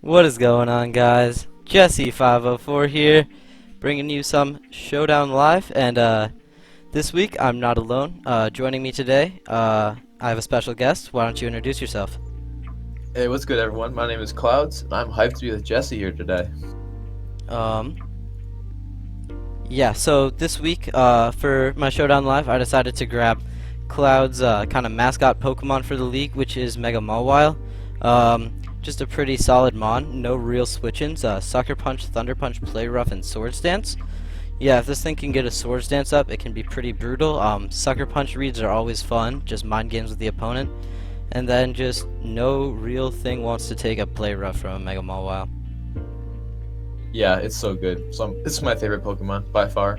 What is going on, guys? Jesse504 here, bringing you some Showdown Live, and this week I'm not alone. Joining me today, I have a special guest. Why don't you introduce yourself? Hey, what's good, everyone? My name is Clouds, and I'm hyped to be with Jesse here today. Um, yeah, so this week, for my Showdown Live, I decided to grab Cloud's kind of mascot Pokemon for the league, which is Mega Mawile. Just a pretty solid mon, no real switch-ins, Sucker Punch, Thunder Punch, Play Rough, and Swords Dance. Yeah, if this thing can get a Swords Dance up, it can be pretty brutal. Sucker Punch reads are always fun, just mind games with the opponent. And then just no real thing wants to take a Play Rough from a Mega Mawile. Yeah, it's so good. This is my favorite Pokemon by far.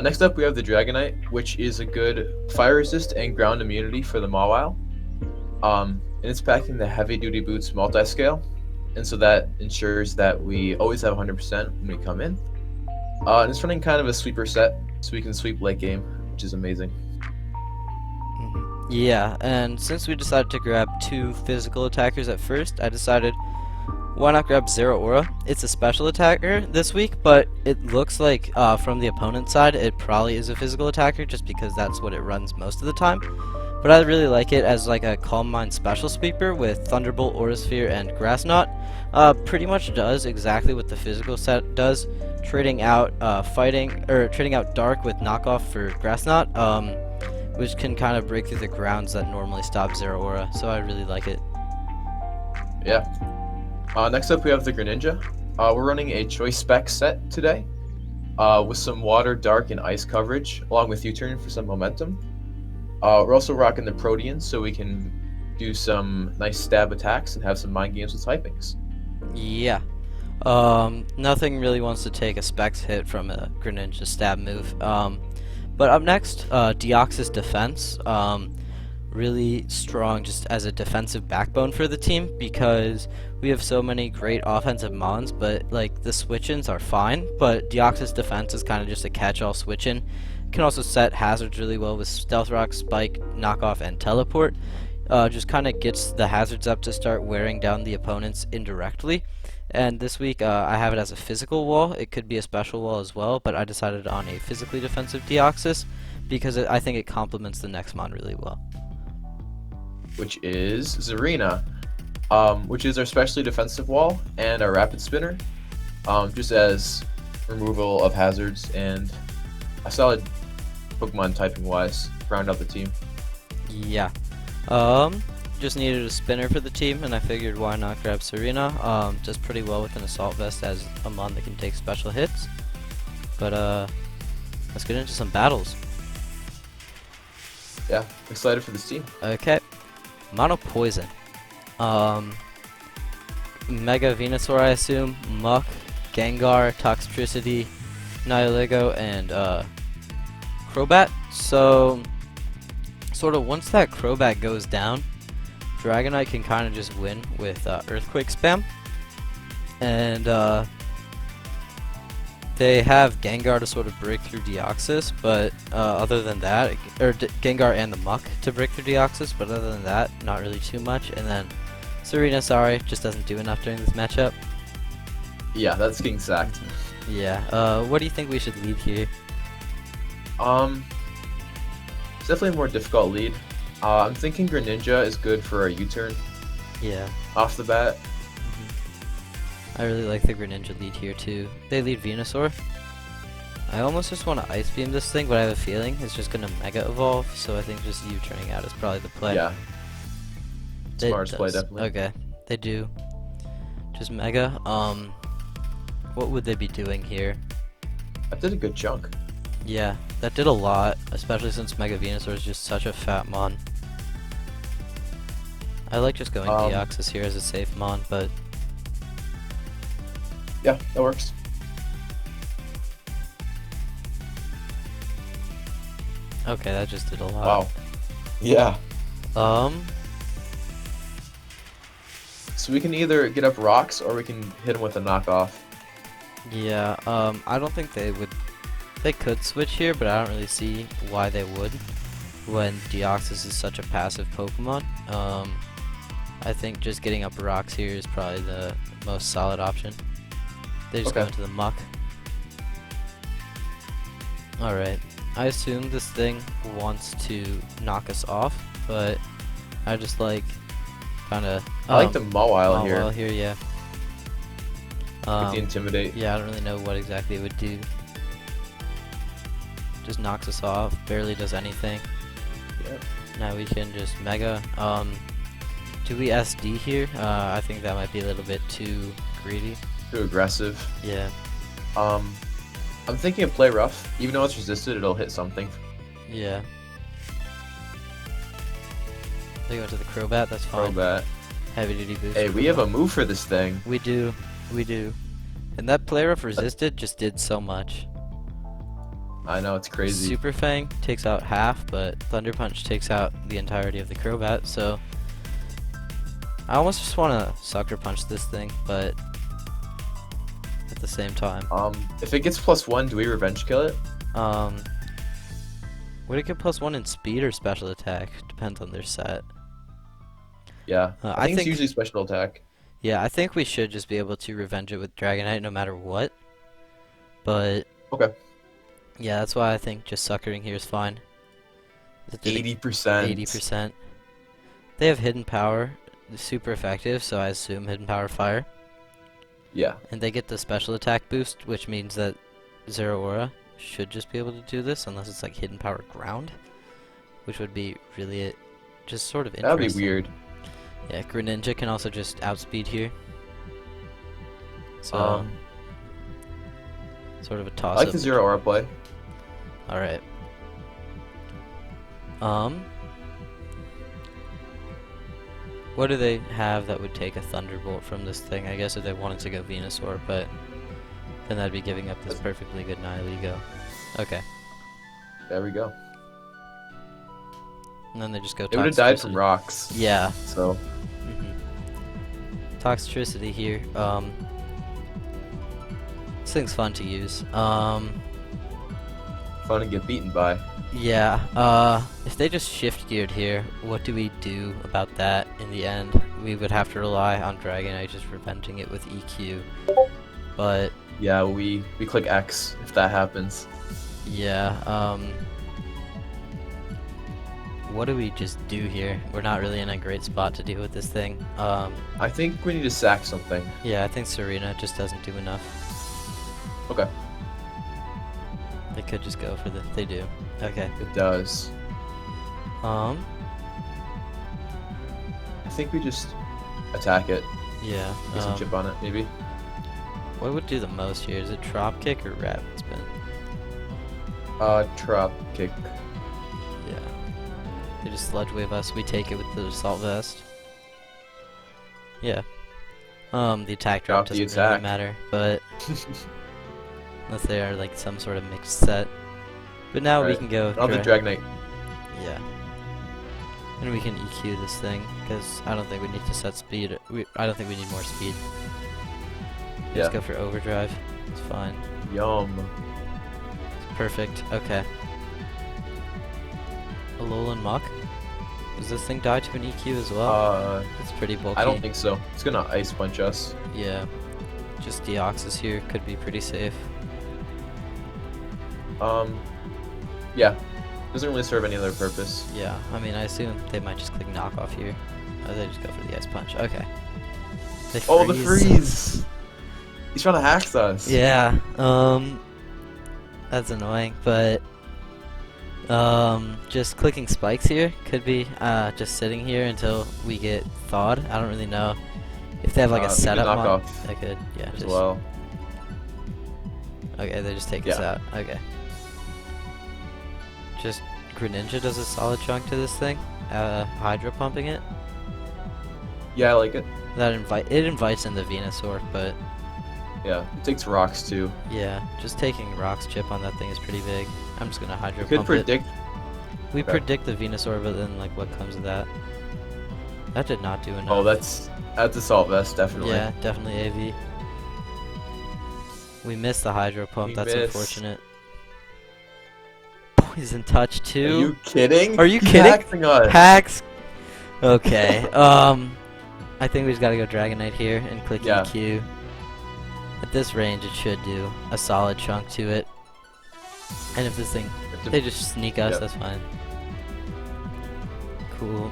Next up, we have the Dragonite, which is a good fire resist and ground immunity for the Mawile. And it's packing the Heavy Duty Boots multi-scale, and so that ensures that we always have 100% when we come in. And it's running kind of a sweeper set, so we can sweep late game, which is amazing. Yeah, and since we decided to grab two physical attackers at first, I decided why not grab Zero Aura? It's a special attacker this week, but it looks like from the opponent's side it probably is a physical attacker just because that's what it runs most of the time. But I really like it as like a Calm Mind special sweeper with Thunderbolt, Aura Sphere, and Grass Knot. Pretty much does exactly what the physical set does, trading out trading out Dark with knockoff for Grass Knot, which can kind of break through the grounds that normally stop Zero Aura. So I really like it. Yeah. Next up, we have the Greninja. We're running a Choice Spec set today with some Water, Dark, and Ice coverage, along with U-Turn for some momentum. We're also rocking the Protean, so we can do some nice stab attacks and have some mind games with typings. Yeah. Nothing really wants to take a Specs hit from a Greninja stab move. But up next, Deoxys Defense. Really strong just as a defensive backbone for the team because we have so many great offensive mons, but like the switch-ins are fine, but Deoxys Defense is kind of just a catch-all switch-in. Can also set hazards really well with Stealth Rock, Spike, Knockoff, and Teleport. Just kind of gets the hazards up to start wearing down the opponents indirectly. And this week I have it as a physical wall. It could be a special wall as well, but I decided on a physically defensive Deoxys because I think it complements the next mon really well. Which is Zarina, which is our specially defensive wall and our rapid spinner, just as removal of hazards and a solid Pokemon typing wise round out the team. Yeah. Just needed a spinner for the team, and I figured why not grab Serena. Does pretty well with an Assault Vest as a mon that can take special hits. But let's get into some battles. Yeah, excited for this team. Okay. Mono Poison. Mega Venusaur, I assume. Muck, Gengar, Toxtricity, Nihilego, and Crobat. So, sort of once that Crobat goes down, Dragonite can kind of just win with Earthquake spam. And they have Gengar to sort of break through Deoxys, but other than that, Gengar and the Muck to break through Deoxys, but other than that, not really too much. And then Serena, sorry, just doesn't do enough during this matchup. Yeah, that's getting sacked. Yeah, what do you think we should lead here? It's definitely a more difficult lead. I'm thinking Greninja is good for a U-turn. Yeah. Off the bat. I really like the Greninja lead here too. They lead Venusaur. I almost just want to Ice Beam this thing, but I have a feeling it's just going to Mega Evolve, so I think just U-turning out is probably the play. Yeah. Smartest play, definitely. Okay, they do. Just Mega. What would they be doing here? That did a good chunk. Yeah, that did a lot, especially since Mega Venusaur is just such a fat mon. I like just going Deoxys here as a safe mon, but yeah, that works. okay, that just did a lot. Wow. Yeah. So we can either get up rocks or we can hit him with a knockoff. Yeah, I don't think they would. They could switch here, but I don't really see why they would when Deoxys is such a passive Pokemon. I think just getting up rocks here is probably the most solid option. They just go Okay. into the muck. Alright. I assume this thing wants to knock us off, but I just like kinda I like the Mawile here. Mawile here, yeah. With the Intimidate. Yeah, I don't really know what exactly it would do. Just knocks us off, barely does anything. Yep. Now we can just Mega. Do we SD here? I think that might be a little bit too greedy. Too aggressive. Yeah. I'm thinking of play rough. Even though it's resisted, it'll hit something. Yeah. They go to the Crobat, that's fine. Crobat. Heavy duty boost. Hey, we have a move for this thing. We do. We do. And that play rough resisted just did so much. I know, it's crazy. Super Fang takes out half, but Thunder Punch takes out the entirety of the Crobat, so I almost just want to Sucker Punch this thing, but at the same time. If it gets +1, do we revenge kill it? Would it get +1 in speed or special attack? Depends on their set. Yeah. I I think it's think- usually special attack. Yeah, I think we should just be able to revenge it with Dragonite no matter what. But Okay. yeah, that's why I think just suckering here is fine. 80%. 80%. They have hidden power, super effective, so I assume hidden power fire. Yeah. And they get the special attack boost, which means that Zero Aura should just be able to do this, unless it's like hidden power ground, which would be really just sort of That would interesting. be weird. Yeah, Greninja can also just outspeed here. So, sort of a I toss like up. the Zero Aura play. Alright. What do they have that would take a Thunderbolt from this thing? I guess if they wanted to go Venusaur, but then that'd be giving up this perfectly good Nihilego. Okay. There we go. And then they just go It would have died from Toxtricity. rocks. Yeah. So, Toxtricity here. This thing's fun to use. fun to get beaten by. Yeah, if they just shift geared here, what do we do about that in the end? We would have to rely on Dragonite just revenging it with EQ. But, Yeah, we click X if that happens. yeah, what do we just do here? We're not really in a great spot to deal with this thing. I think we need to sack something. Yeah, I think Serena just doesn't do enough. Okay. They could just go for the... They do. Okay. It does. Um, I think we just attack it. yeah. Get some chip on it, maybe. What would do the most here? Is it Drop Kick or Rapid Spin? Trap kick. Yeah. They just Sludge Wave us, we take it with the Assault Vest. Yeah. The attack drop Drop the doesn't really attack. matter, but... unless they are like some sort of mixed set. But now we Right. can go... Another Dragonite. Yeah. And we can EQ this thing, because I don't think we need to set speed. I don't think we need more speed. Yeah. Just go for Overdrive. It's fine. Yum. It's perfect. Okay. Alolan Muck? Does this thing die to an EQ as well? It's pretty bulky. I don't think so. It's gonna Ice Punch us. Yeah. Just Deoxys here could be pretty safe. Yeah. Doesn't really serve any other purpose. Yeah, I mean, I assume they might just click knockoff here. Oh, they just go for the Ice Punch. Okay. They Oh, the freeze! He's trying to hack us. Yeah, that's annoying, but just clicking spikes here could be just sitting here until we get thawed. I don't really know if they have like a We could setup knock mod. off They could, yeah. as Just, well. Okay, they just take us Yeah. out. Okay. Just Greninja does a solid chunk to this thing. Hydro pumping it. Yeah, I like it. That invites in the Venusaur, but Yeah, it takes rocks too. yeah, just taking Rock's chip on that thing is pretty big. I'm just gonna Hydro You could pump it. predict. We Okay. predict the Venusaur, but then like what comes of that? That did not do enough. Oh, that's Assault Vest, definitely. yeah, definitely AV. We missed the Hydro pump. We That's missed. unfortunate. Poison Touch Are too. you kidding? Are you He's kidding? hacking us. Hacks. Okay. I think we just gotta go Dragonite here and click Yeah. EQ. At this range, it should do a solid chunk to it. And if this thing, they just sneak us, Yep. that's fine. Cool.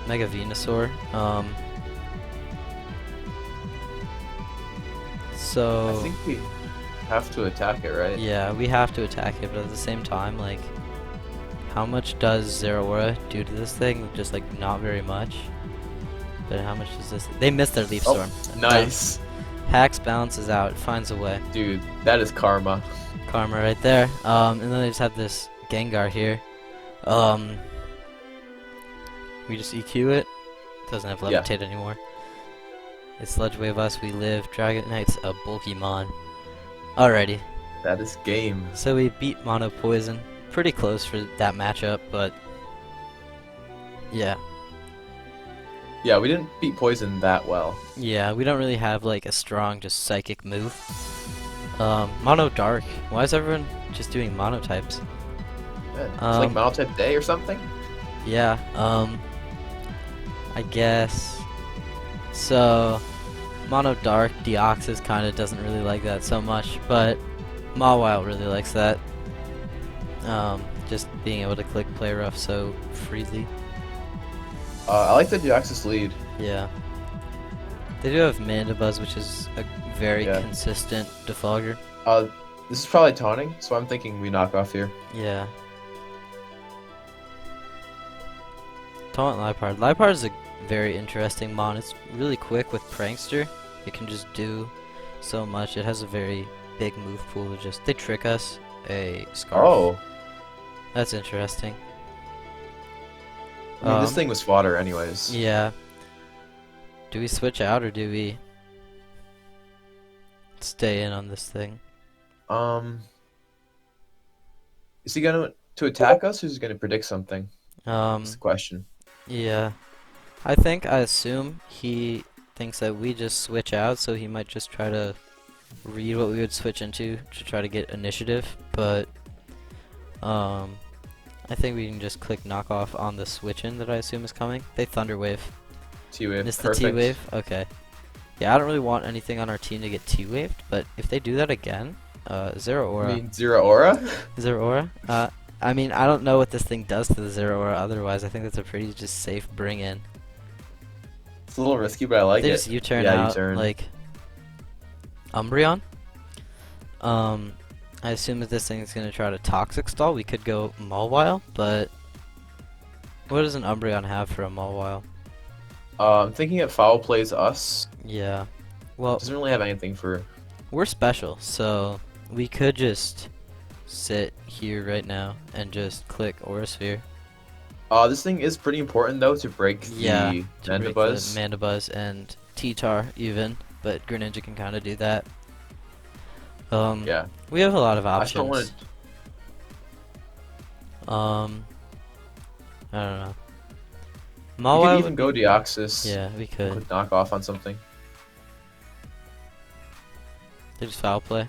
Mega Venusaur. So I think we have to attack it, right? yeah, we have to attack it, but at the same time, like, how much does Zero Aura do to this thing? Just like not very much. But how much does this? They missed their Leaf Storm. Nice. Hax balances out, finds a way. Dude, that is karma. Karma right there. And then they just have this Gengar here. We just EQ it. Doesn't have Yeah. Levitate anymore. They Sludge Wave us, we live. Dragonite's a bulky mon. Alrighty. That is game. So we beat Mono Poison. Pretty close for that matchup, but yeah. Yeah, we didn't beat Poison that well. Yeah, we don't really have like a strong just psychic move. Mono Dark. Why is everyone just doing mono types? Yeah, it's like Monotype Day or something? Yeah, I guess. So, Mono Dark, Deoxys kinda doesn't really like that so much, but Mawile really likes that. Just being able to click Play Rough so freely. I like the Deoxys lead. Yeah. They do have Mandibuzz, which is a very Yeah. consistent defogger. This is probably taunting, so I'm thinking we knock off here. Yeah. Taunt Liepard. Liepard is a very interesting mon. It's really quick with Prankster. It can just do so much. It has a very big move pool. They trick us. A Scarf. Oh. That's interesting. I mean, this thing was fodder anyways. Yeah. Do we switch out or do we stay in on this thing? Is he going to attack us or is he going to predict something? That's the question. Yeah. I assume he thinks that we just switch out, so he might just try to read what we would switch into to try to get initiative, but I think we can just click knock off on the switch in that I assume is coming. They Thunder Wave. T-Wave. Missed the T-Wave? Okay. Yeah, I don't really want anything on our team to get T-Waved, but if they do that again, Zero Aura. You mean Zero Aura? Zero Aura? I mean, I don't know what this thing does to the Zero Aura otherwise. I think that's a pretty just safe bring in. It's a little risky, but I like They it. just U-turn Yeah, out, U-turn. like Umbreon. I assume that this thing is going to try to Toxic Stall. We could go Mawile, but what does an Umbreon have for a Mawile? I'm thinking it foul plays us. Yeah. Well, It doesn't really have anything for... we're special, so we could just sit here right now and just click Aura Sphere. This thing is pretty important though to break Yeah, the to break Mandibuzz. the Mandibuzz and T-Tar even, but Greninja can kind of do that. Yeah. We have a lot of I just don't options. want I don't know. We Mawile could even go Deoxys. Yeah, we could. Quick knock off on something. They just foul play.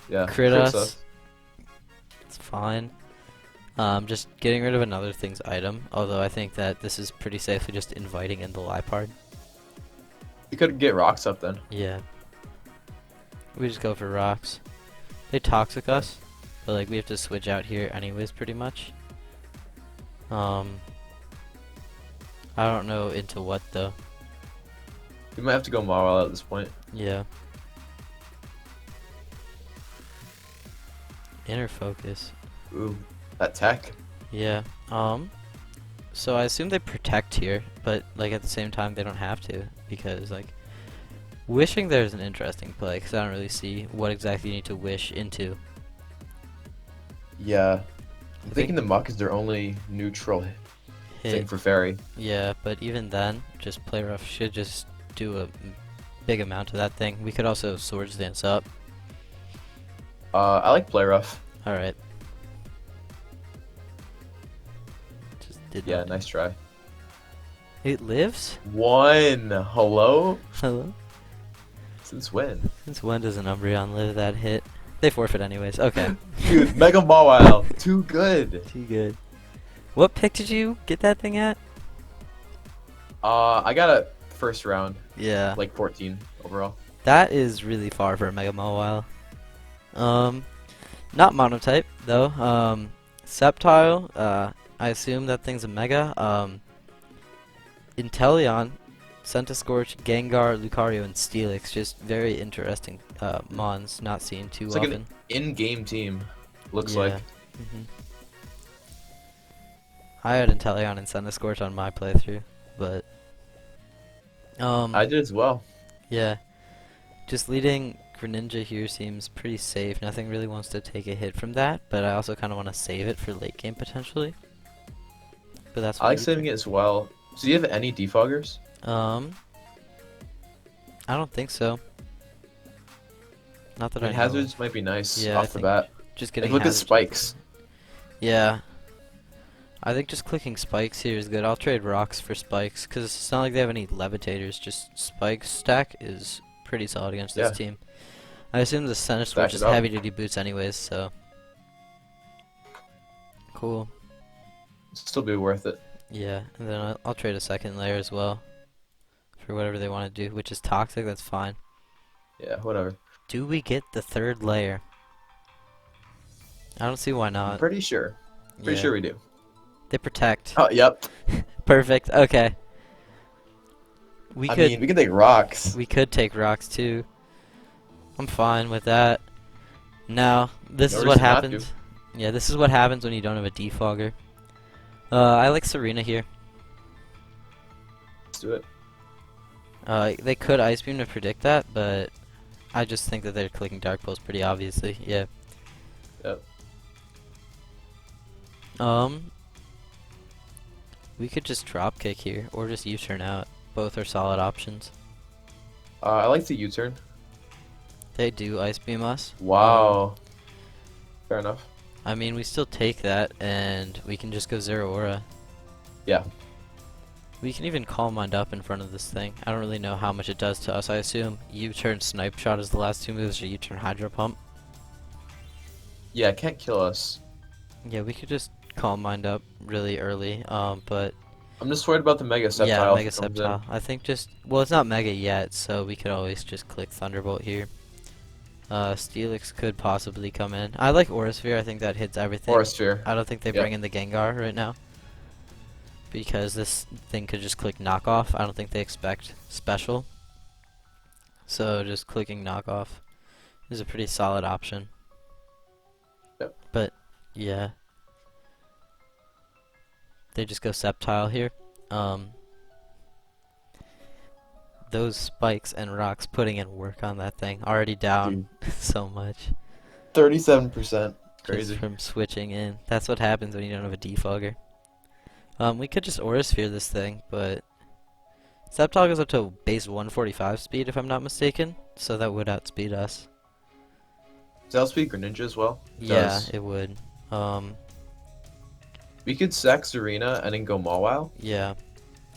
Yeah. Crit crits us. It's fine. Just getting rid of another thing's item, although I think that this is pretty safely just inviting in the Liepard. You could get rocks up then. Yeah. We just go for rocks. They toxic us, but like we have to switch out here anyways pretty much. I don't know into what though. We might have to go Mawile at this point. Yeah. Inner focus. Ooh, that tech. Yeah. So I assume they protect here, but like at the same time they don't have to, because like wishing there's an interesting play, because I don't really see what exactly you need to wish into. Yeah. I'm I thinking the Muck is their only neutral thing hit. for Fairy. Yeah, but even then, just Play Rough should just do a big amount of that thing. We could also Swords Dance up. I like Play Rough. Alright. Just did Yeah, not- nice try. It lives? One. Hello? Hello? Since when? Since when does an Umbreon live that hit? They forfeit anyways. Okay. Dude, Mega Mawile. Too good. Too good. What pick did you get that thing at? I got a first round, Yeah. like 14 overall. That is really far for a Mega Mawile. Um, Not Monotype, though. Sceptile, I assume that thing's a Mega. Inteleon, Centiskorch, Gengar, Lucario, and Steelix. Just very interesting mons, not seen too It's like an often. in-game team, looks Yeah. like. I had Inteleon and Centiskorch on my playthrough, but I did as well. yeah, just leading Greninja here seems pretty safe. Nothing really wants to take a hit from that, but I also kind of want to save it for late game potentially. But that's I what like you saving it as well. So do you have any defoggers? I don't think so. Not that I I mean, know of. hazards might be nice Yeah, I off the think bat. just Like, getting look at hazards. spikes. Yeah, I think just clicking spikes here is good. I'll trade rocks for spikes because it's not like they have any levitators. Just spikes stack is pretty solid against Yeah. this team. I assume the Centiskorch Stack is it up. heavy duty boots anyways, so cool. Still be worth it. Yeah, and then I'll trade a second layer as well for whatever they want to do, which is toxic. That's fine. Yeah, whatever. Do we get the third layer? I don't see why I'm not. pretty sure. Pretty Yeah. sure we do. They protect. Oh, yep. Perfect. Okay. I mean, we can take rocks. We could take rocks too. I'm fine with that. Now, this No is what reason not to. happens. Yeah, this is what happens when you don't have a defogger. I like Serena here. Let's do it. They could Ice Beam to predict that, but I just think that they're clicking Dark Pulse pretty obviously. Yeah. Yep. We could just drop kick here, or just U-turn out. Both are solid options. I like the U-turn. They do Ice Beam us. Wow. Fair enough. I mean, we still take that, and we can just go Zero Aura. Yeah. We can even Calm Mind up in front of this thing. I don't really know how much it does to us. I assume U-turn Snipe Shot is the last two moves, or U-turn Hydro Pump. Yeah, it can't kill us. Yeah, we could just Calm Mind up really early, but I'm just worried about the Mega Sceptile. yeah, if Mega it comes in. Sceptile. I think just, well, it's not Mega yet, so we could always just click Thunderbolt here. Steelix could possibly come in. I like Aura Sphere. I think that hits everything. Aura Sphere. I don't think they Yep. bring in the Gengar right now, because this thing could just click knockoff. I don't think they expect special. So just clicking knockoff is a pretty solid option. Yep. But yeah. They just go Sceptile here. Those spikes and rocks putting in work on that thing. Already down so much. 37%. Crazy. Just from switching in. That's what happens when you don't have a defogger. We could just Aura Sphere this thing, but Sceptile goes up to base 145 speed if I'm not mistaken, so that would outspeed us. Does that outspeed Greninja as well? It Yeah, does. it would. We could sack Serena and then go Mawile. Yeah,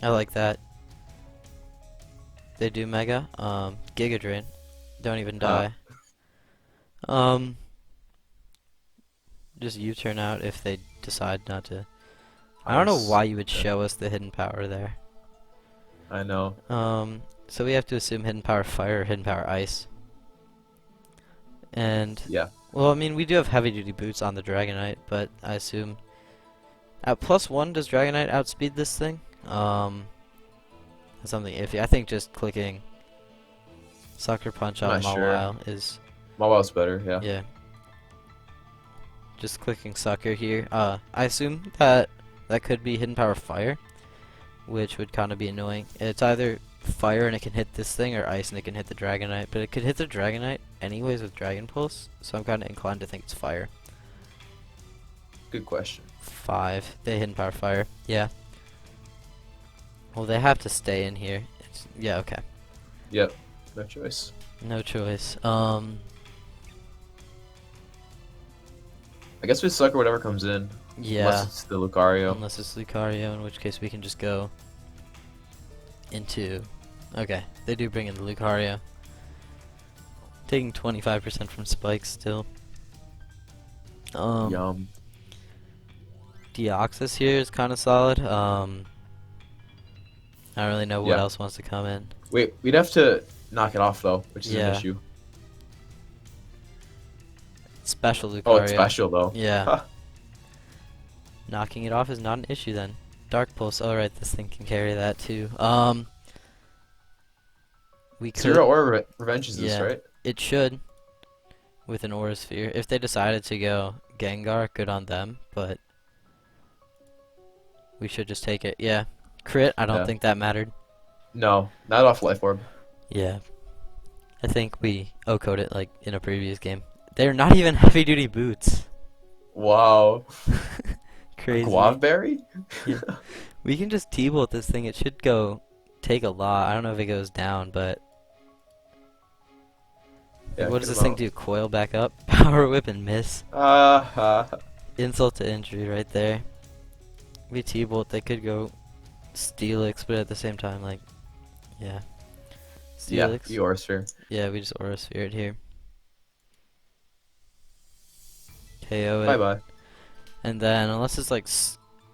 I like that. They do Mega. Giga Drain. Don't even die. Just U-turn out if they decide not to. I don't know why you would show us the hidden power there. I know. So we have to assume hidden power fire or hidden power ice. And Yeah. well, I mean, we do have heavy duty boots on the Dragonite, but I assume at +1 does Dragonite outspeed this thing? Something iffy. I think just clicking Sucker Punch on Not sure. Mawile is Mawile's better, yeah. yeah. Just clicking Sucker here. I assume that could be hidden power fire, which would kind of be annoying. It's either fire and it can hit this thing, or ice and it can hit the Dragonite, but it could hit the Dragonite anyways with Dragon Pulse, so I'm kind of inclined to think it's fire. Good question. 5. They hidden power fire. Yeah. Well, they have to stay in here. Yeah, okay. Yep. No choice. No choice. I guess we sucker whatever comes in. Yeah. Unless it's the Lucario. Unless it's Lucario, in which case we can just go into... Okay, they do bring in the Lucario. Taking 25% from Spike still. Yum. Deoxys here is kind of solid. I don't really know what Yeah. else wants to come in. Wait, we'd have to knock it off though, which is an Yeah. issue. Special Oh, it's Lucario. special though. Yeah. Huh. Knocking it off is not an issue then. Dark Pulse. Alright, this thing can carry that too. We could. Zero or Revenge is this, Yeah. right? It should. With an Aura Sphere. If they decided to go Gengar, good on them, but we should just take it. Yeah. Crit, I don't Yeah. think that mattered. No, not off Life Orb. Yeah. I think we O-code it like in a previous game. They're not even heavy duty boots. Wow. Crazy. Guaveberry? Yeah. We can just T-bolt this thing. It should go take a lot. I don't know if it goes down, but Yeah, what does get this him thing out. do? Coil back up? Power whip and miss. Uh, Insult to injury right there. We T-bolt. They could go Steelix, but at the same time, like, yeah. yeah, Steelix. Eorsphere. Yeah, we just Aura Sphere it here. KO it. Bye bye. And then, unless it's like,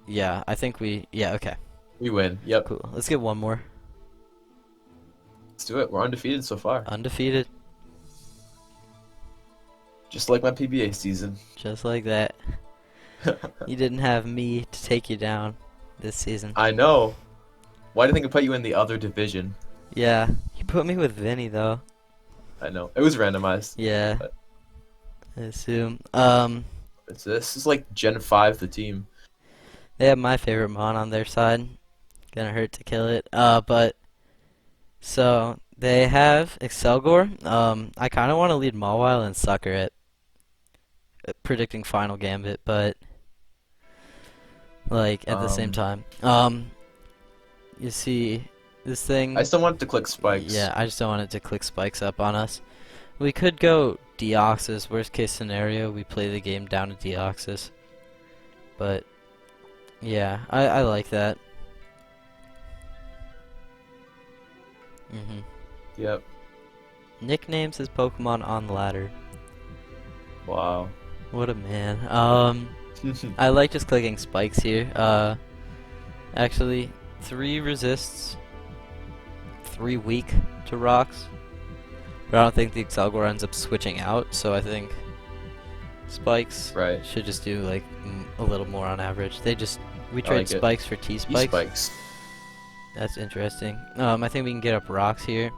yeah, I think yeah, okay. We win. Yep. Cool. Let's get one more. Let's do it. We're undefeated so far. Undefeated. Just like my PBA season. Just like that. You didn't have me to take you down this season. I know. Why do you think I put you in the other division? Yeah, you put me with Vinny though. I know. It was randomized. Yeah. But I assume. this is like Gen 5 the team. They have my favorite Mon on their side. Gonna hurt to kill it. But so they have Excelgor. I kind of want to lead Mawile and sucker it, predicting Final Gambit, but like at the same time, you see this thing. I still want it to click spikes. Yeah, I just don't want it to click spikes up on us. We could go Deoxys. Worst case scenario, we play the game down to Deoxys. But yeah, I like that. Yep. Nicknames his Pokemon on the ladder. Wow. What a man. I like just clicking spikes here. Actually, 3 resists, 3 weak to rocks. But I don't think the Excelgor ends up switching out, so I think spikes Right. should just do like a little more on average. We I trade like it. spikes for T spikes. E-spikes. That's interesting. I think we can get up rocks here.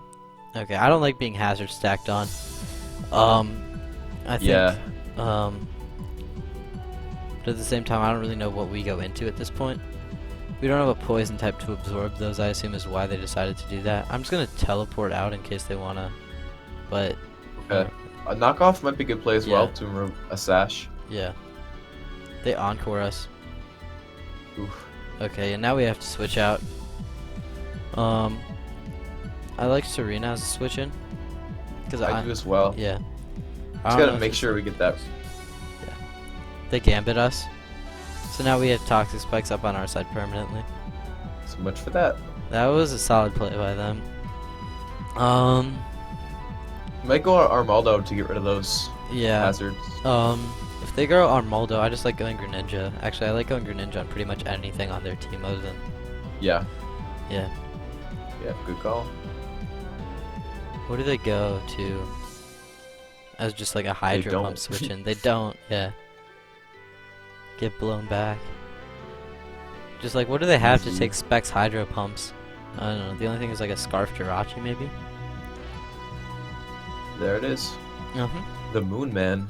Okay, I don't like being hazard stacked on. I think. Yeah. But at the same time, I don't really know what we go into at this point. We don't have a poison type to absorb those, I assume is why they decided to do that. I'm just gonna teleport out in case they wanna, but Okay. A knockoff might be a good play as well Yeah. to remove a sash. yeah. They encore us. Oof. Okay, and now we have to switch out. I like Serena as a switch in. Cause I do as well. yeah. I Just don't know gotta if make it's- sure we get that. They gambit us. So now we have Toxic Spikes up on our side permanently. So much for that. That was a solid play by them. Might go Armaldo to get rid of those Yeah. hazards. If they go Armaldo, I just like going Greninja. Actually, I like going Greninja on pretty much anything on their team other than, Yeah. yeah. Yeah. Good call. What do they go to as just like a Hydro don't. Pump switch in? They don't, yeah. Get blown back. Just like, what do they have to Easy. take Specs Hydro Pumps? I don't know. The only thing is like a Scarf Jirachi, maybe? There it is. The Moon Man.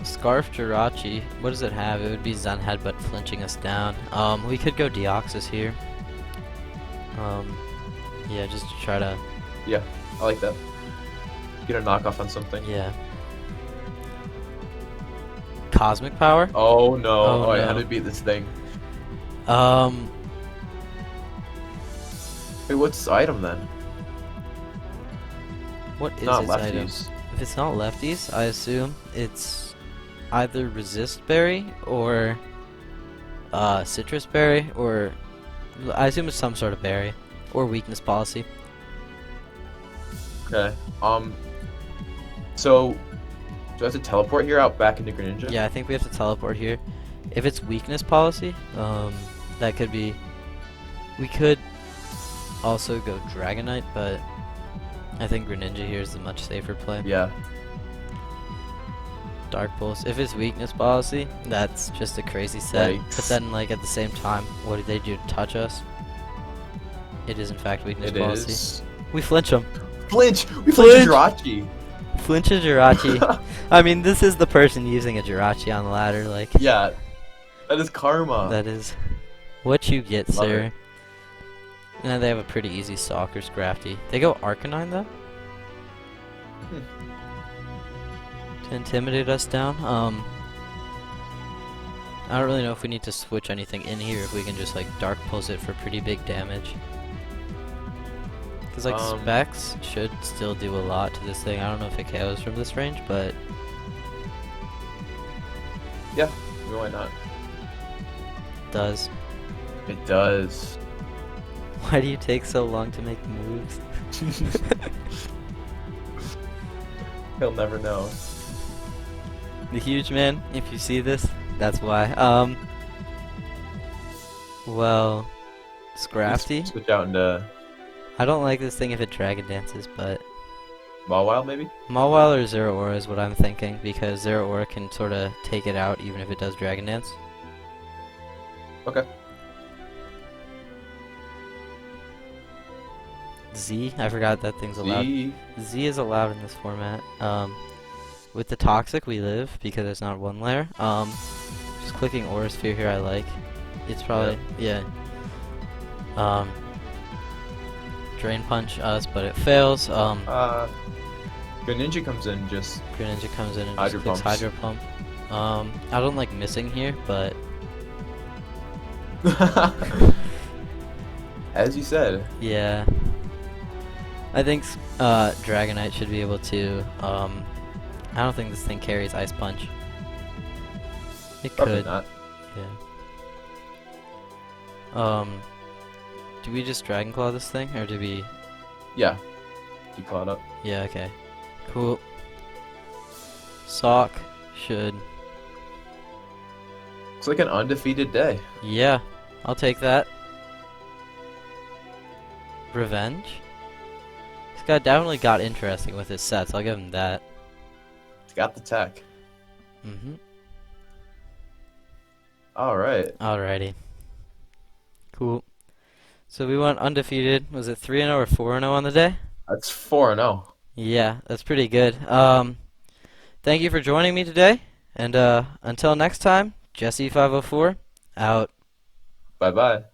Scarf Jirachi. What does it have? It would be Zen Headbutt flinching us down. We could go Deoxys here. Yeah, just to try to, Yeah. I like that. Get a knockoff on something. yeah. Cosmic Power? Oh no. Oh, Oh, I no. had to beat this thing. Wait, what's this item then? What is Not its item? lefties. If it's not lefties, I assume it's either Resist Berry or Citrus Berry, or I assume it's some sort of berry or Weakness Policy. Okay. So do I have to teleport here out back into Greninja? Yeah, I think we have to teleport here. If it's Weakness Policy, that could be We could also go Dragonite, but I think Greninja here is the much safer play. Yeah. Dark Pulse. If it's weakness policy, that's just a crazy set. Yikes. But then, like, at the same time, what did they do to touch us? It is, in fact, weakness It policy. is. We flinch them. Flinch! We Flinch! flinched Jirachi! Flinch a Jirachi. I mean, this is the person using a Jirachi on the ladder, like. Yeah. That is karma. That is what you get, Love sir. it. And they have a pretty easy Stalker Scrafty. They go Arcanine, though? To intimidate us down. I don't really know if we need to switch anything in here, if we can just, like, Dark Pulse it for pretty big damage. Because, like, Specs should still do a lot to this thing. I don't know if it KOs from this range, but... Yeah, why not? does. It does. Why do you take so long to make moves? He'll never know. The huge man, if you see this, that's why. Well, Scrafty. Switch out into I don't like this thing if it Dragon Dances, but Mawile, maybe? Mawile or Zero Aura is what I'm thinking, because Zero Aura can sort of take it out even if it does Dragon Dance. Okay. Z, I forgot that thing's allowed. Z. Z is allowed in this format. With the Toxic we live, because it's not one layer. Just clicking Aura Sphere here I like. It's probably, yeah. Drain Punch us, but it fails. Greninja comes in just... Greninja comes in and Hydro just clicks Pumps. Hydro Pump. I don't like missing here, but As you said. yeah. I think Dragonite should be able to, I don't think this thing carries Ice Punch. It Probably could, not. yeah. Do we just Dragon Claw this thing, or do we... Yeah. You caught up. Yeah, okay. Cool. Sock should... It's like an undefeated day. Yeah, I'll take that. Revenge? This guy definitely got interesting with his sets, I'll give him that. It's got the tech. Mm-hmm. Alright. Alrighty. Cool. So we went undefeated. Was it 3-0 or 4-0 on the day? That's 4-0. Yeah, that's pretty good. Thank you for joining me today. And until next time, Jesse504, out. Bye-bye.